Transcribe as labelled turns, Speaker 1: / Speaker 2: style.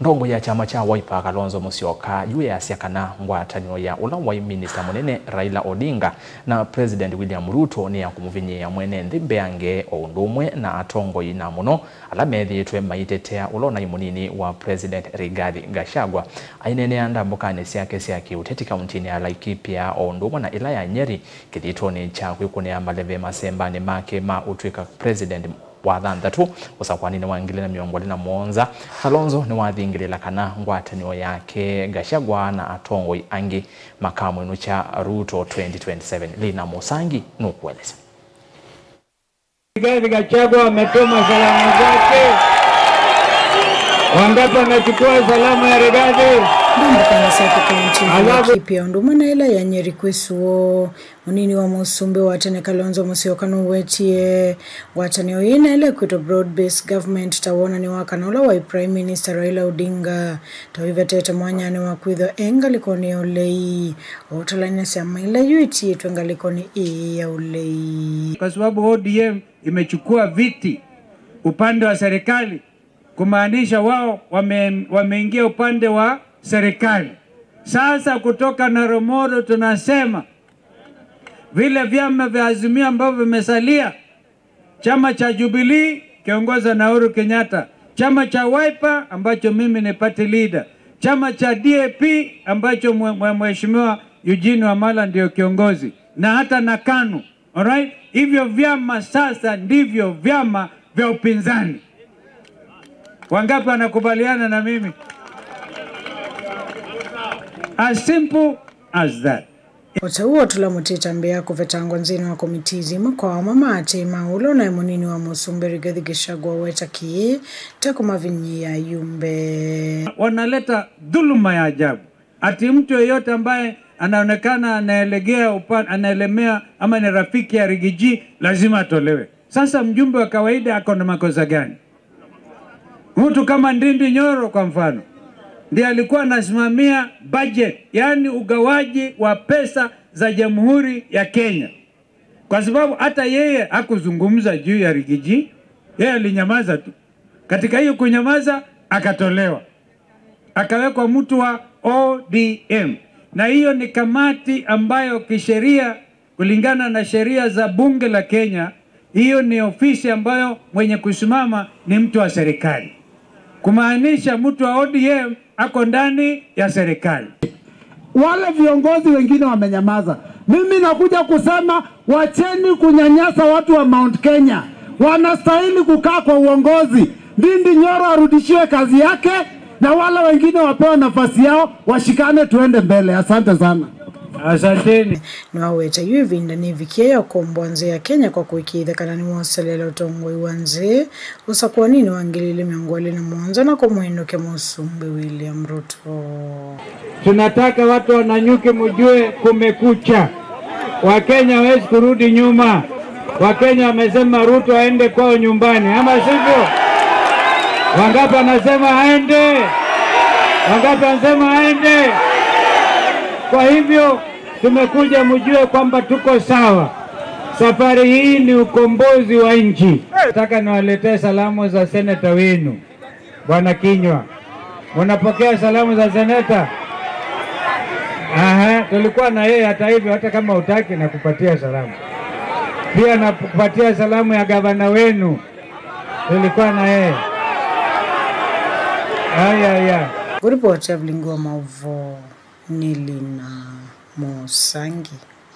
Speaker 1: ndongo ya chama cha Wiper Kalonzo Musyoka juu ya siakana ngwataniro ya ula wa Minister munene Raila Odinga na President William Ruto ni ya kumuvinyia mwene Ndimbeange oundumwe na atongo ina muno alamethitwe maitetea ulona imunini wa President Rigathi Gachagua ainene anda mbokane siake siaki uteti kauntini ya Laikipia oundumwe na ila ya Nyeri kithitoni cha kwikunia maleve masembani make ma utwika President wa thanthatu usakwanine wangile na miongole na muonza Kalonzo ni wathingilila kana ngwatanio yake Gachagua na atongo angi makamu inu cha Ruto 2027 Lina Musangi nukueleza.
Speaker 2: Rigathi Gachagua ametuma salamu zake. Wangapi anachukua salamu ya Rigathi?
Speaker 3: Ndambukana sake kaunti ya Laikipia undumwe na ila ya Nyeri kwisuo munini wa musumbe watane Kalonzo Musyoka nuwetie watanio ina ile kwito broad-based government tawona ni wakanola wa Prime Minister Raila Odinga tawiva tete mwanyane wa kwitho engalikoni ulei otalanya siama ila yuiti tuengalikoni ya ulei
Speaker 2: kwa sababu ODM imechukua viti upande wa serikali kumaanisha wao wameingia upande wa serikali. Sasa kutoka Naromoro tunasema vile vyama vya Azimio ambavyo vimesalia, chama cha Jubilee kiongozwa na Uhuru Kenyatta, chama cha Wiper ambacho mimi ni party leader, chama cha DAP ambacho mheshimiwa Eugene Wamalwa ndio kiongozi, na hata na KANU. Alright? Hivyo vyama sasa ndivyo vyama vya upinzani. Wangapi wanakubaliana na mimi? As simple as that.
Speaker 3: Watauwa tula mutita mbea kuvetangwa nzini wa komitizi kwa mama ate maulo na imunini wa musumbe Rigathi Gachagua weta kie teko mavinyi ya yumbe.
Speaker 2: Wanaleta dhuluma ya ajabu. Ati mtu yeyote ambaye anaonekana anaelemea ama ni rafiki ya Rigiji lazima atolewe. Sasa mjumbe wa kawaida ako na makosa gani? Mtu kama Ndindi Nyoro kwa mfano ndiye alikuwa anasimamia budget, yani ugawaji wa pesa za Jamhuri ya Kenya. Kwa sababu hata yeye hakuzungumza juu ya Rigiji, yeye alinyamaza tu. Katika hiyo kunyamaza akatolewa. Akawekwa mtu wa ODM. Na hiyo ni kamati ambayo kisheria kulingana na sheria za bunge la Kenya, hiyo ni ofisi ambayo mwenye kusimama ni mtu wa serikali. Kumaanisha mtu wa ODM ako ndani ya serikali.
Speaker 4: Wale viongozi wengine wamenyamaza. Mimi nakuja kusema wacheni kunyanyasa watu wa Mount Kenya. Wanastahili kukaa kwa uongozi. Ndindi Nyoro arudishiwe kazi yake na wale wengine wapewe nafasi yao washikane tuende mbele. Asante sana.
Speaker 2: Asanteni.
Speaker 3: Nwaweta yuvi ndani vikia ya kombwanze ya Kenya kwa kuikidha kanani mwasalela utongo iwanze usakuwa nini wangilile miongwale na mwanza na kumuhino ke musumbe William Ruto.
Speaker 2: Tunataka watu wananyuke mujue kumekucha. Wakenya hawezi kurudi nyuma. Wakenya wamesema Ruto aende kwao nyumbani. Ama sivyo? Wangapi anasema aende? Wangapi anasema aende? Kwa hivyo tumekuja mjue kwamba tuko sawa. Safari hii ni ukombozi wa nchi. Nataka niwaletee salamu za seneta wenu Bwana Kinyua. Unapokea salamu za seneta? Aha, tulikuwa na yeye hata hivyo, hata kama utaki na kupatia salamu. Pia nakupatia salamu ya gavana wenu. Tulikuwa na yeye. Aya.
Speaker 3: Kuripoti ya Mlingwa Mauvo Nilina Musangi.